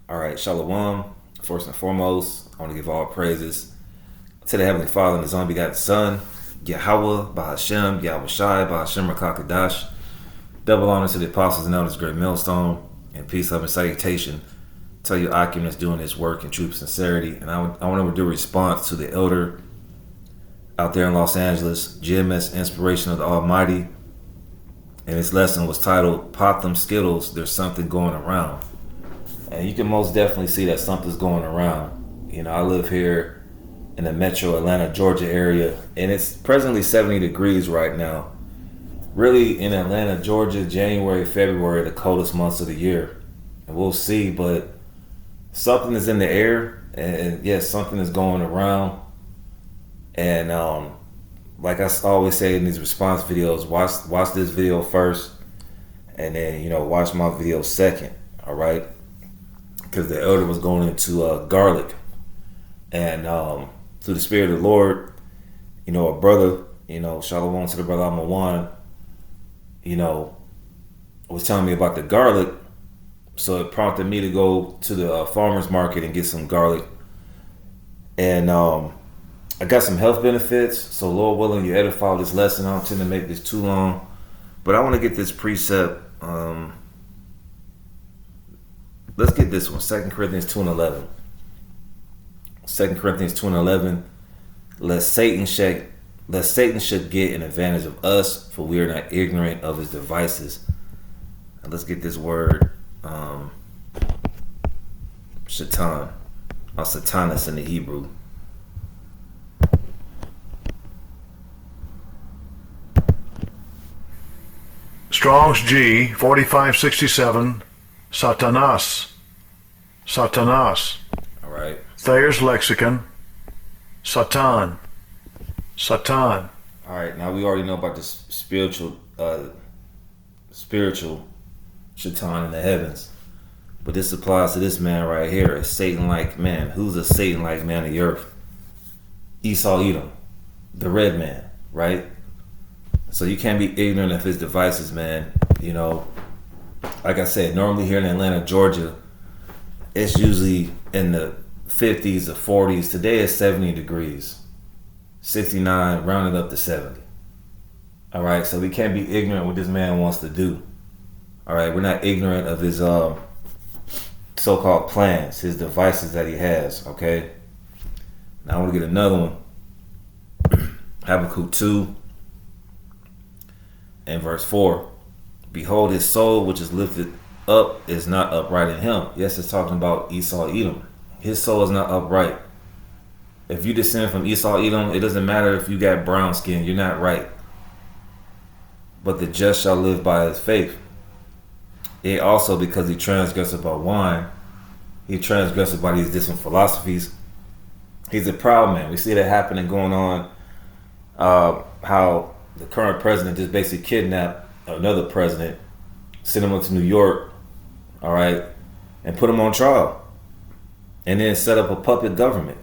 All right, Shalom. First and foremost, I want to give all praises to the Heavenly Father and His only begotten Son, Yahweh, Bahashem, Yahweh Shai, Bahashem Rakakadash. Double honor to the apostles and elders, great millstone, and peace, love, and salutation. Tell you Akim that's doing his work in true sincerity. And I want to do a response to the elder out there in Los Angeles, GMS Inspiration of the Almighty. And his lesson was titled, Pop Them Skittles, There's Something Going Around. And you can most definitely see that something's going around. You know, I live here in the metro Atlanta, Georgia area, and it's presently 70 degrees right now. Really, in Atlanta, Georgia, January, February, the coldest months of the year. And we'll see, but something is in the air, and yes, something is going around. And like I always say in these response videos, watch this video first, and then, watch my video second, all right? Because the elder was going into garlic, and through the Spirit of the Lord, a brother, Shalom to the brother Amawan, was telling me about the garlic, so it prompted me to go to the farmer's market and get some garlic, and I got some health benefits, so Lord willing, you edify this lesson. I don't tend to make this too long, but I want to get this precept. Let's get this one, 2 Corinthians 2:11. 2 Corinthians 2:11. Lest Satan should get an advantage of us, for we are not ignorant of his devices. And let's get this word, Shaitan, or Satanas in the Hebrew. Strong's G 4567, Satanas. Satanas. All right. Thayer's Lexicon, Satan. Satan. All right. Now we already know about this spiritual Shaitan in the heavens, but this applies to this man right here, a Satan-like man. Who's a Satan-like man of the earth? Esau Edom, the red man, right? So you can't be ignorant of his devices, man. Like I said, normally here in Atlanta, Georgia, it's usually in the 50s or 40s. Today is 70 degrees, 69, rounded up to 70. All right, so we can't be ignorant what this man wants to do. All right, we're not ignorant of his so-called plans, his devices that he has, okay? Now I want to get another one. Habakkuk 2 and verse 4. Behold, his soul which is lifted up is not upright in him. Yes, it's talking about Esau Edom. His soul is not upright. If you descend from Esau Edom, it doesn't matter if you got brown skin, you're not right. But the just shall live by his faith. It also, because he transgressed by wine, he transgressed by these different philosophies. He's a proud man. We see that happening going on. How the current president just basically kidnapped another president, sent him up to New York, all right, and put him on trial, and then set up a puppet government.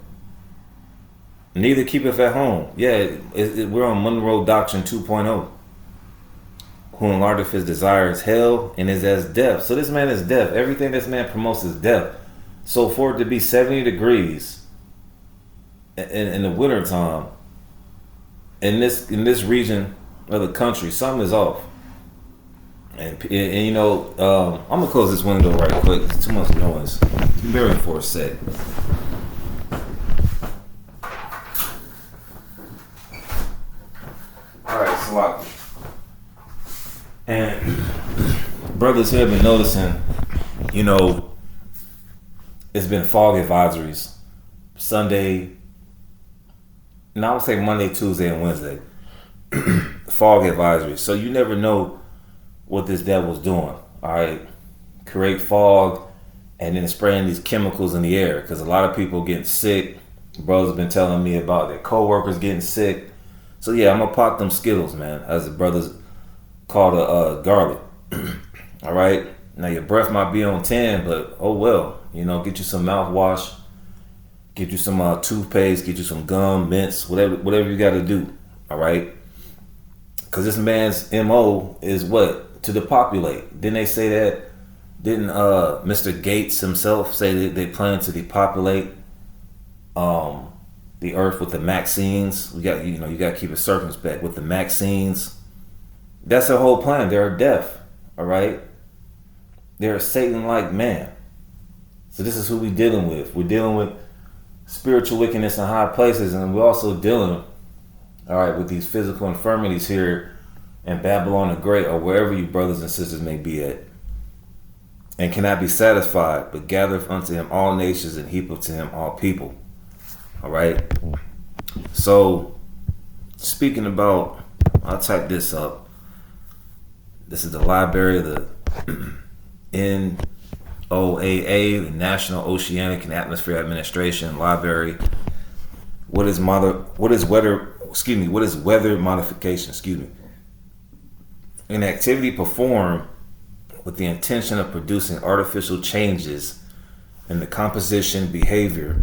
Neither keepeth at home. Yeah, we're on Monroe Doctrine 2.0. Who enlargeth his desire is hell and is as death. So this man is death. Everything this man promotes is death. So for it to be 70 degrees in the winter time in this region of the country, something is off. And I'm gonna close this window right quick. It's too much noise. Bear with me for a sec. All right, Salaki. And brothers here have been noticing, it's been fog advisories Sunday, and I would say Monday, Tuesday, and Wednesday. Fog advisories. So you never know what this devil's doing. All right, create fog and then spraying these chemicals in the air, because a lot of people getting sick. Brothers have been telling me about their co-workers getting sick. So yeah, I'm gonna pop them Skittles, man, as the brothers call the garlic. All right, now your breath might be on 10, but oh well. Get you some mouthwash, get you some toothpaste, get you some gum, mints, whatever you got to do. All right, because this man's MO is what? To depopulate. Then they say that Didn't Mr. Gates himself say that they plan to depopulate the earth with the vaccines? You got to keep it circumspect with the vaccines. That's their whole plan. They're deaf, all right? They're a Satan-like man. So this is who we're dealing with. We're dealing with spiritual wickedness in high places, and we're also dealing, all right, with these physical infirmities here in Babylon the Great, or wherever you brothers and sisters may be at, and cannot be satisfied, but gathereth unto him all nations and heapeth to him all people. All right. So, speaking about, I'll type this up. This is the library of the NOAA, the National Oceanic and Atmospheric Administration Library. What is weather modification? An activity performed with the intention of producing artificial changes in the composition, behavior,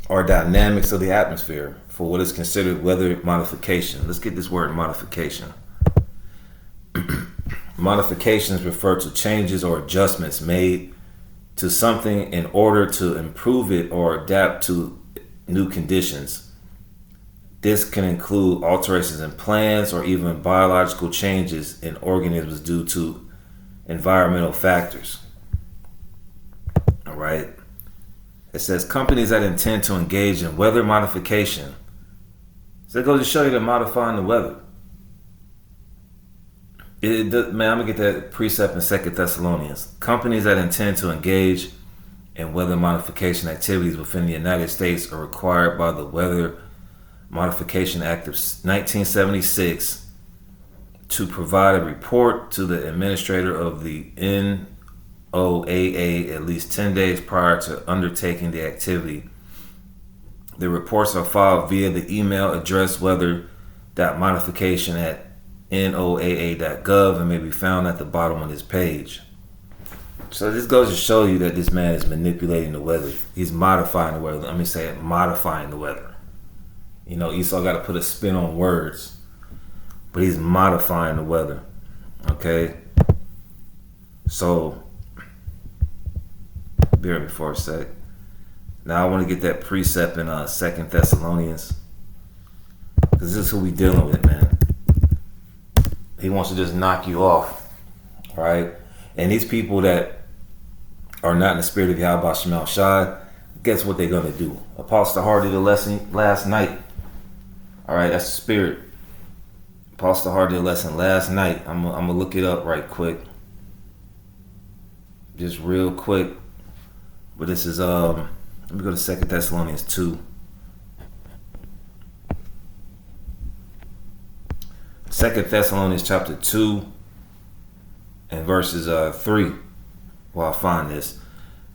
or dynamics of the atmosphere for what is considered weather modification. Let's get this word modification. Modifications refer to changes or adjustments made to something in order to improve it or adapt to new conditions. This can include alterations in plants or even biological changes in organisms due to environmental factors. All right. It says companies that intend to engage in weather modification. So it goes to show you they're modifying the weather. I'm gonna get that precept in 2 Thessalonians. Companies that intend to engage in weather modification activities within the United States are required by the Weather Modification Act of 1976 to provide a report to the administrator of the NOAA at least 10 days prior to undertaking the activity. The reports are filed via the email address weather.modification@noaa.gov and may be found at the bottom of this page. So this goes to show you that this man is manipulating the weather. He's modifying the weather. Modifying the weather. You know, Esau got to put a spin on words, but he's modifying the weather. Okay? So, bear with me for a sec. Now I want to get that precept in 2 Thessalonians, because this is who we dealing with, man. He wants to just knock you off, all right? And these people that are not in the spirit of Yahweh Shemal Shai, guess what they're going to do? Apostle Hart did a lesson last night. All right, that's the spirit. Apostle Hart did a lesson last night. I'm going to look it up right quick. Just real quick. But this is, let me go to 2 Thessalonians 2. 2 Thessalonians chapter 2 and verses 3. While I find this.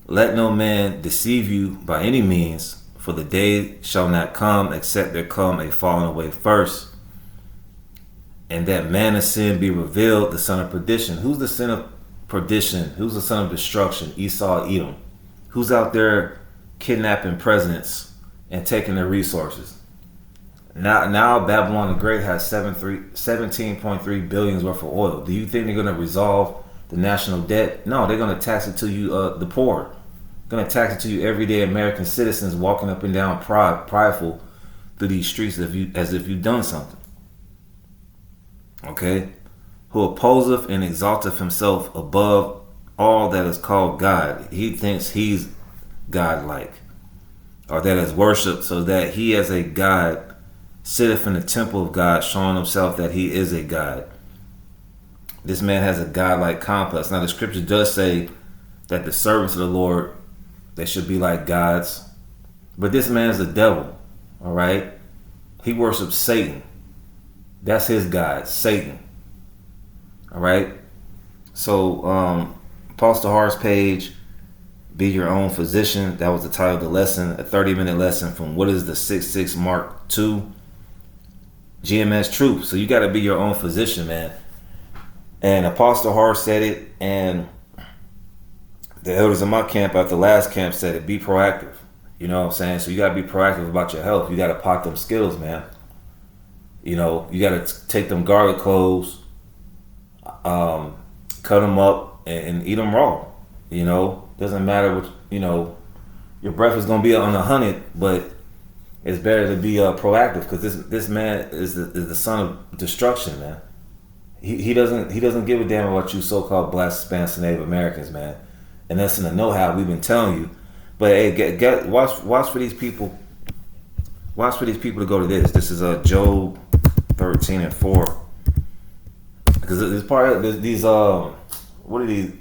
Let no man deceive you by any means, for the day shall not come except there come a falling away first, and that man of sin be revealed, the son of perdition. Who's the son of perdition? Who's the son of destruction? Esau, Edom. Who's out there kidnapping presidents and taking their resources? Now Babylon the Great has 17.3 billion worth of oil. Do you think they're going to resolve the national debt? No, they're going to tax it to you, the poor. Going to tax it to you everyday American citizens walking up and down prideful through these streets as if you've done something. Okay? Who opposeth and exalteth himself above all that is called God. He thinks he's God-like, or that is worshipped, so that he as a God sitteth in the temple of God, showing himself that he is a God. This man has a God-like complex. Now the scripture does say that the servants of the Lord, they should be like gods. But this man is the devil. All right? He worships Satan. That's his God, Satan. All right? So, Apostle Hart's page, Be Your Own Physician. That was the title of the lesson. A 30-minute lesson from What is the 6.6 Mark II? GMS Truth. So you got to be your own physician, man. And Apostle Hart said it, and the elders in my camp at the last camp said it. Be proactive. You know what I'm saying? So you got to be proactive about your health. You got to pop them Skittles, man. You know, you got to take them garlic cloves, cut them up, and eat them raw. Doesn't matter what your breath is gonna be on 100, but it's better to be proactive because this man is the son of destruction, man. He doesn't give a damn about you so-called Black, Hispanics, and Native Americans, man. And that's in the know-how we've been telling you. But hey, watch for these people. Watch for these people to go to this. This is Job 13:4. Because it's part of these what are these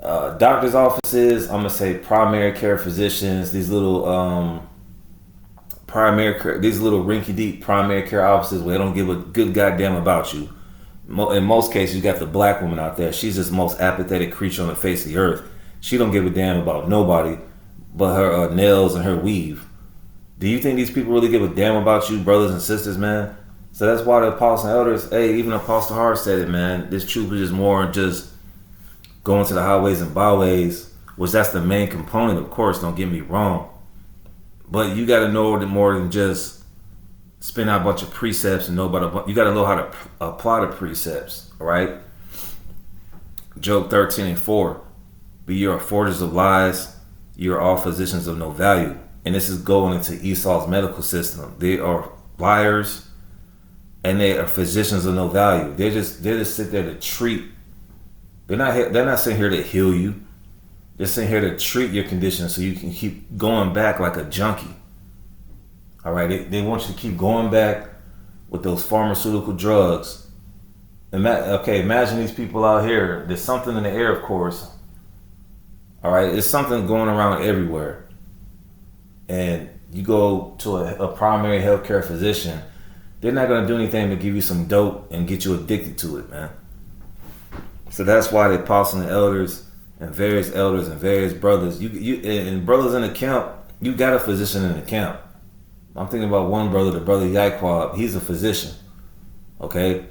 doctors' offices? I'm gonna say primary care physicians. These little these little rinky-dink primary care offices where they don't give a good goddamn about you. In most cases, you got the black woman out there. She's just the most apathetic creature on the face of the earth. She don't give a damn about nobody but her nails and her weave. Do you think these people really give a damn about you, brothers and sisters, man? So that's why the apostles and elders, hey, even Apostle Hart said it, man. This truth is just more than just going to the highways and byways, which that's the main component, of course, don't get me wrong. But you got to know more than just spin out a bunch of precepts and know about you got to know how to apply the precepts, all right? Job 13:4. But you are forgers of lies, you are all physicians of no value. And this is going into Esau's medical system. They are liars and they are physicians of no value. They just sit there to treat. They're not sitting here to heal you. They're sitting here to treat your condition so you can keep going back like a junkie. All right, they want you to keep going back with those pharmaceutical drugs. Imagine these people out here. There's something in the air, of course. All right, there's something going around everywhere. And you go to a primary healthcare physician, they're not going to do anything but give you some dope and get you addicted to it, man. So that's why the apostles and elders and various brothers, and brothers in the camp, you got a physician in the camp. I'm thinking about one brother, the brother Yaquab. He's a physician. Okay,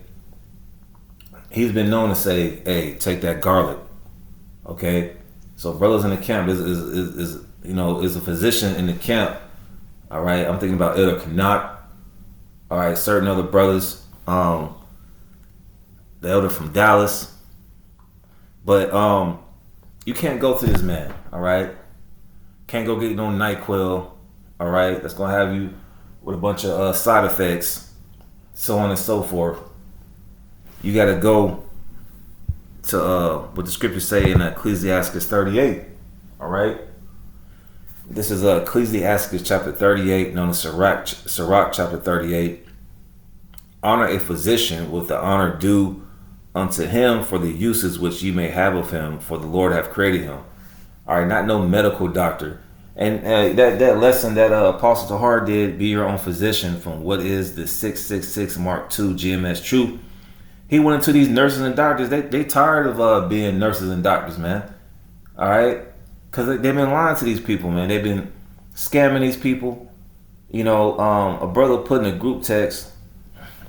he's been known to say, "Hey, take that garlic." Okay, so brothers in the camp is a physician in the camp. All right, I'm thinking about Elder Canuck. All right, certain other brothers, the elder from Dallas. But you can't go to this man. All right, can't go get no NyQuil. All right, that's gonna have you with a bunch of side effects, so on and so forth. You got to go to what the scriptures say in Ecclesiastes 38. All right, this is Ecclesiastes chapter 38, known as Sirach chapter 38. Honor a physician with the honor due unto him for the uses which ye may have of him, for the Lord hath created him. All right, not no medical doctor. And that lesson that Apostle Tahar did, be your own physician, from what is the 666 Mark II GMS Truth. He went into these nurses and doctors. They tired of being nurses and doctors, man. All right, because they've been lying to these people, man. They've been scamming these people. A brother put in a group text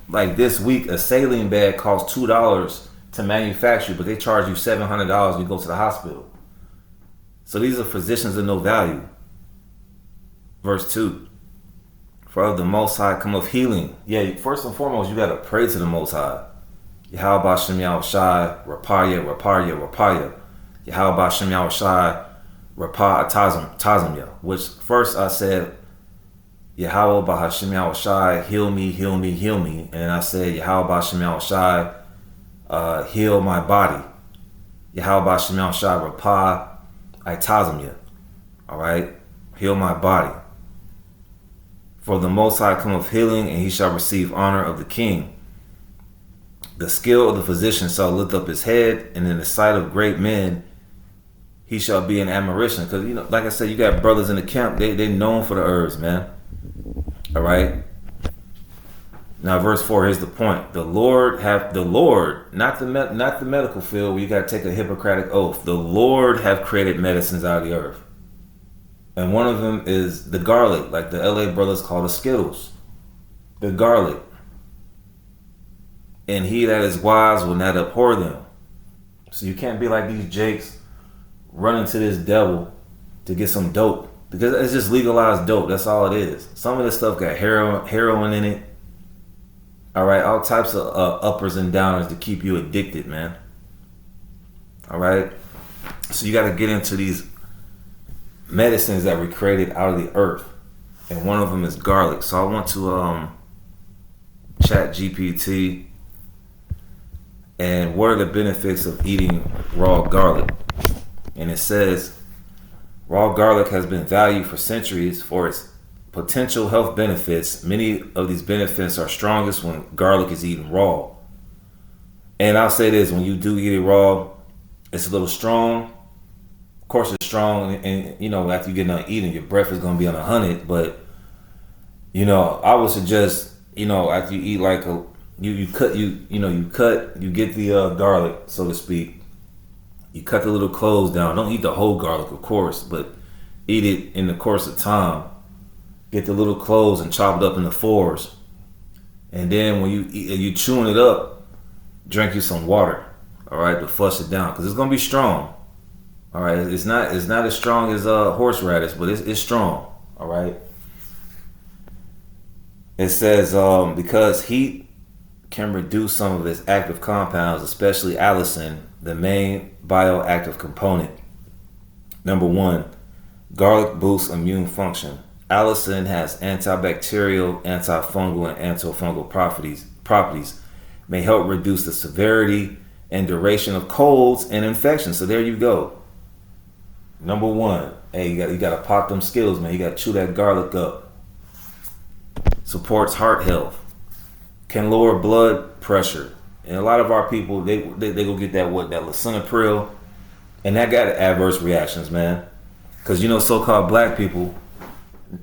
like this week, a saline bag costs $2 to manufacture, but they charge you $700 when you go to the hospital. So these are physicians of no value. Verse 2. For of the Most High cometh healing. Yeah, first and foremost, you got to pray to the Most High. Yahweh Bashem Yahushai, Rapaya, Rapaya, Rapaya. Yahweh Bashem Yahushai, Rapah Tazimya. Which first I said, Yahweh Bashem Yahushai, heal me, heal me, heal me. And I said, Yahweh Bashem Yahushai, heal my body. Yahweh Bashem Yahushai, Rapah Tazimya. All right, heal my body. For the Most High cometh healing, and he shall receive honor of the king. The skill of the physician shall lift up his head, and in the sight of great men he shall be an admiration. Because, like I said, you got brothers in the camp, they known for the herbs, man. All right. Now, verse 4, here's the point. The Lord, not the medical field where you got to take a Hippocratic oath. The Lord have created medicines out of the earth. And one of them is the garlic, like the LA brothers call the Skittles. The garlic. And he that is wise will not abhor them. So you can't be like these jakes running to this devil to get some dope. Because it's just legalized dope. That's all it is. Some of this stuff got heroin in it. All right, all types of uppers and downers to keep you addicted, man. All right. So you got to get into these medicines that were created out of the earth, and one of them is garlic. So I went to Chat GPT, and what are the benefits of eating raw garlic? And it says raw garlic has been valued for centuries for its potential health benefits. Many of these benefits are strongest when garlic is eaten raw. And I'll say this, when you do eat it raw, it's a little strong. Of course it's strong, and you know, after you get done eating, your breath is going to be on 100. But you know, I would suggest, you know, after you eat like you get the garlic, so to speak. You cut the little cloves down. Don't eat the whole garlic, of course, but eat it in the course of time. Get the little cloves and chop it up into fours. And then when you chewing it up, drink you some water, all right, to flush it down, because it's gonna be strong. All right, it's not as strong as horseradish, but it's strong. All right. It says because heat can reduce some of its active compounds, especially allicin, the main bioactive component. Number 1, garlic boosts immune function. Allicin has antibacterial, antifungal, and antifungal properties. May help reduce the severity and duration of colds and infections. So there you go. Number 1, hey, you got to pop them Skittles, man. You got to chew that garlic up. Supports heart health. Can lower blood pressure. And a lot of our people, they go get that lisinopril, and that got adverse reactions, man. Because you know, so-called black people,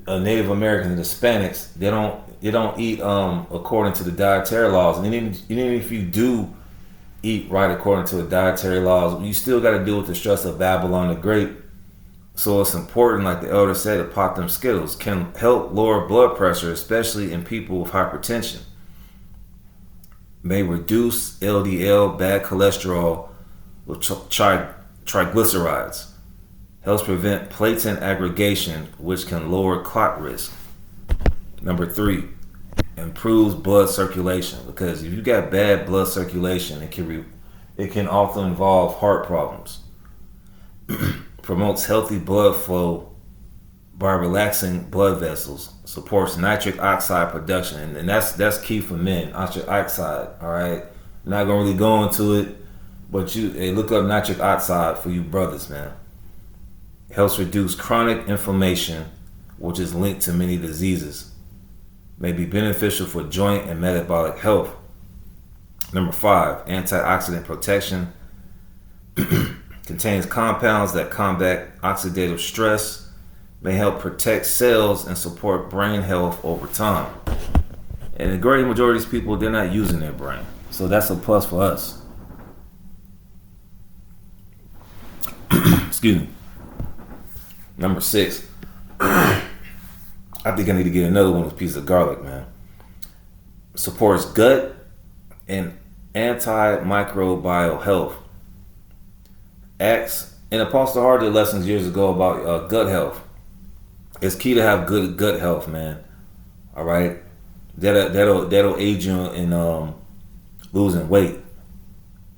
Native Americans and Hispanics, they don't eat according to the dietary laws. And even if you do eat right according to the dietary laws, you still got to deal with the stress of Babylon the Great. So it's important, like the elder said, to pop them Skittles. Can help lower blood pressure, especially in people with hypertension. May reduce LDL, bad cholesterol, with triglycerides. Helps prevent platelet aggregation, which can lower clot risk. Number 3, improves blood circulation, because if you got bad blood circulation, it can often involve heart problems. Promotes healthy blood flow by relaxing blood vessels. Supports nitric oxide production, and that's key for men. Nitric oxide, all right. I'm not gonna really go into it, but look up nitric oxide for you brothers, man. Helps reduce chronic inflammation, which is linked to many diseases. May be beneficial for joint and metabolic health. Number 5, antioxidant protection. Contains compounds that combat oxidative stress, may help protect cells and support brain health over time. And the great majority of these people, they're not using their brain. So that's a plus for us. Excuse me. Number 6. I think I need to get another one with a piece of garlic, man. Supports gut and antimicrobial health. Acts, and Apostle Hart did lessons years ago about gut health. It's key to have good gut health, man. All right, that'll aid you in losing weight.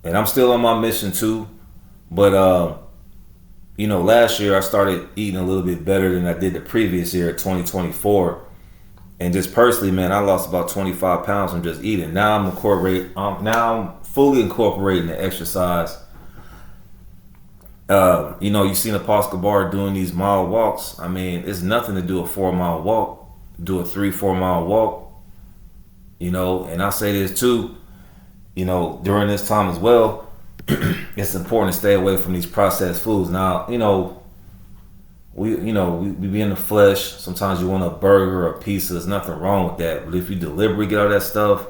And I'm still on my mission too, but you know, last year I started eating a little bit better than I did the previous year, 2024. And just personally, man, I lost about 25 pounds from just eating. Now I'm fully incorporating the exercise. You know, you seen Apostle Bar doing these mile walks. I mean, it's nothing to do a 4-mile walk, do a 3-4 mile walk. You know, and I say this too, you know, during this time as well, it's important to stay away from these processed foods. Now, you know, we be in the flesh. Sometimes you want a burger or a pizza. There's nothing wrong with that. But if you deliberately get all that stuff,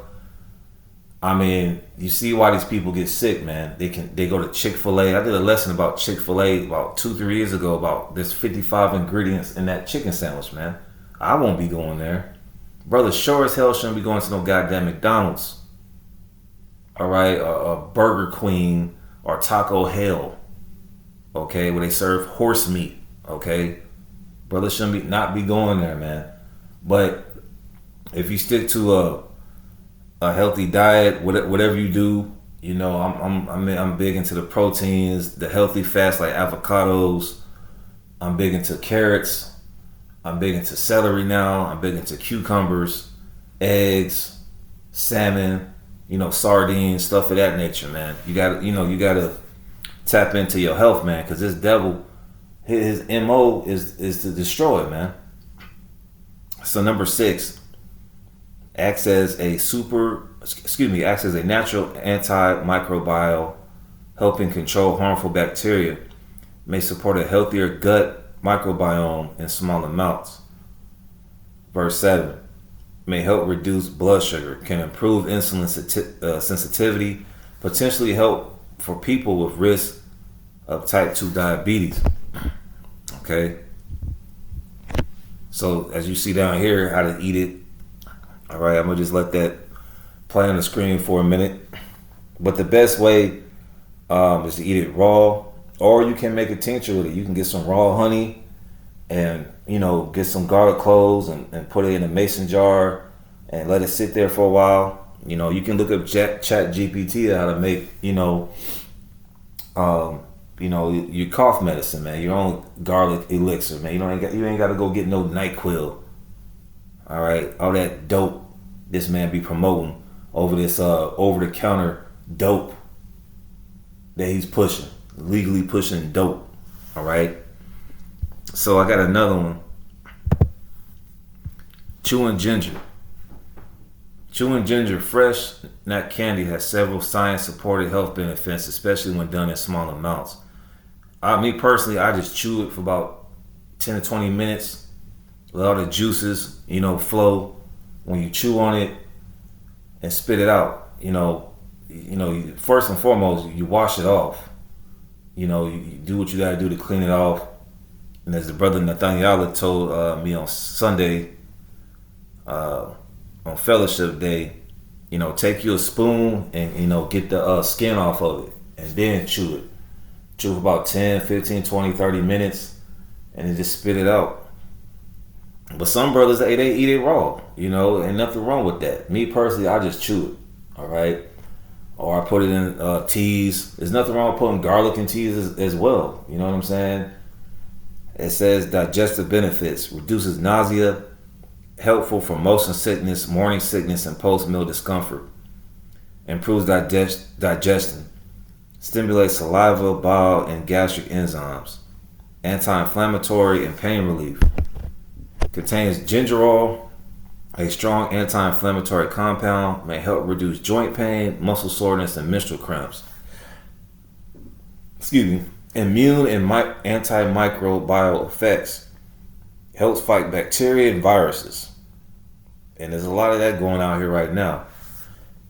I mean, you see why these people get sick, man. They go to Chick-fil-A. I did a lesson about Chick-fil-A about 2-3 years ago about there's 55 ingredients in that chicken sandwich, man. I won't be going there. Brother, sure as hell shouldn't be going to no goddamn McDonald's. All right, a Burger Queen or Taco Hell, okay, where they serve horse meat, okay. Brother shouldn't not be going there, man. But if you stick to a healthy diet, whatever you do, You know, I'm big into the proteins, the healthy fats like avocados. I'm big into carrots. I'm big into celery now. I'm big into cucumbers, eggs, salmon, sardines, stuff of that nature, man. You gotta tap into your health, man, because this devil, his MO is to destroy it, man. So number 6, acts as a natural antimicrobial, helping control harmful bacteria, may support a healthier gut microbiome in small amounts. Verse 7, may help reduce blood sugar, can improve insulin sensitivity, potentially help for people with risk of type 2 diabetes. Okay? So as you see down here, how to eat it. All right, I'm going to just let that play on the screen for a minute. But the best way is to eat it raw, or you can make a tincture with it. You can get some raw honey and, get some garlic cloves and put it in a mason jar and let it sit there for a while. You can look up Chat GPT how to make, your cough medicine, man. Your own garlic elixir, man. You ain't got to go get no NyQuil. All right, all that dope this man be promoting over this over the counter dope that he's pushing, legally pushing dope. All right. So I got another one. Chewing ginger. Chewing ginger fresh, not candy, has several science-supported health benefits, especially when done in small amounts. Me personally, I just chew it for about 10 to 20 minutes. Let all the juices, flow. When you chew on it and spit it out, first and foremost, you wash it off. You do what you gotta do to clean it off. And as the brother Nathaniel told me on Sunday, on Fellowship Day, take you a spoon and, get the skin off of it and then chew it. Chew for about 10, 15, 20, 30 minutes and then just spit it out. But some brothers, they eat it raw, and nothing wrong with that. Me personally, I just chew it, all right? Or I put it in teas. There's nothing wrong with putting garlic in teas as well, you know what I'm saying? It says digestive benefits, reduces nausea, helpful for motion sickness, morning sickness, and post-meal discomfort. Improves digestion, stimulates saliva, bile, and gastric enzymes. Anti-inflammatory and pain relief. Contains gingerol, a strong anti-inflammatory compound, may help reduce joint pain, muscle soreness, and menstrual cramps. Immune and antimicrobial effects. Helps fight bacteria and viruses. And there's a lot of that going out here right now.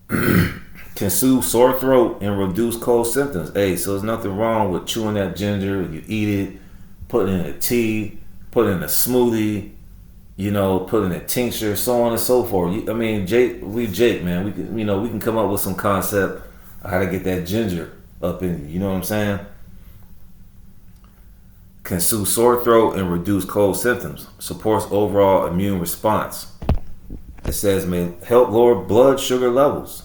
Can soothe sore throat and reduce cold symptoms. Hey, so there's nothing wrong with chewing that ginger. You eat it, put it in a tea, put it in a smoothie, put in a tincture, so on and so forth. Jake, man, we can come up with some concept of how to get that ginger up in you. You know what I'm saying? Can soothe sore throat and reduce cold symptoms. Supports overall immune response. It says may help lower blood sugar levels.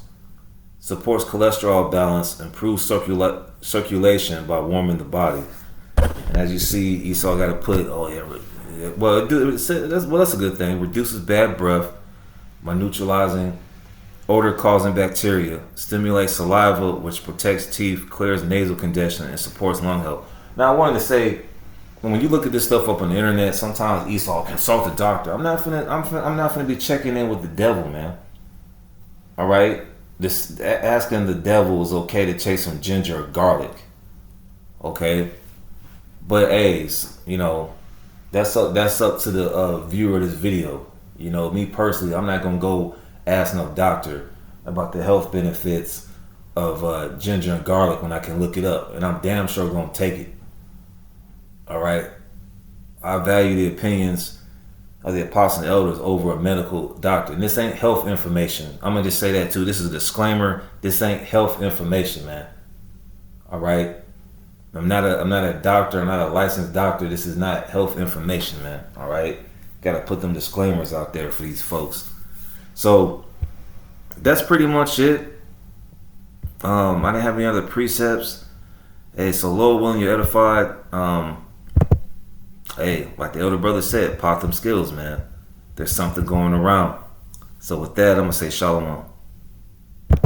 Supports cholesterol balance. Improves circulation by warming the body. And as you see, Esau got to put, that's a good thing. Reduces bad breath by neutralizing odor-causing bacteria. Stimulates saliva, which protects teeth, clears nasal congestion, and supports lung health. Now, I wanted to say, when you look at this stuff up on the internet, sometimes Esau consult the doctor. I'm not finna be checking in with the devil, man. All right, this asking the devil is okay to take some ginger or garlic. Okay, but hey, that's up to the viewer of this video. Me personally, I'm not gonna go ask no doctor about the health benefits of ginger and garlic when I can look it up, and I'm damn sure gonna take it. All right, I value the opinions of the apostles and elders over a medical doctor, and this ain't health information. I'm gonna just say that too. This is a disclaimer. This ain't health information, man. All right, I'm not a doctor. I'm not a licensed doctor. This is not health information, man. All right, gotta put them disclaimers out there for these folks. So that's pretty much it. I didn't have any other precepts. Hey, so Lord willing, you're edified. Hey, like the elder brother said, pop them Skittles, man. There's something going around. So with that, I'm gonna say shalom.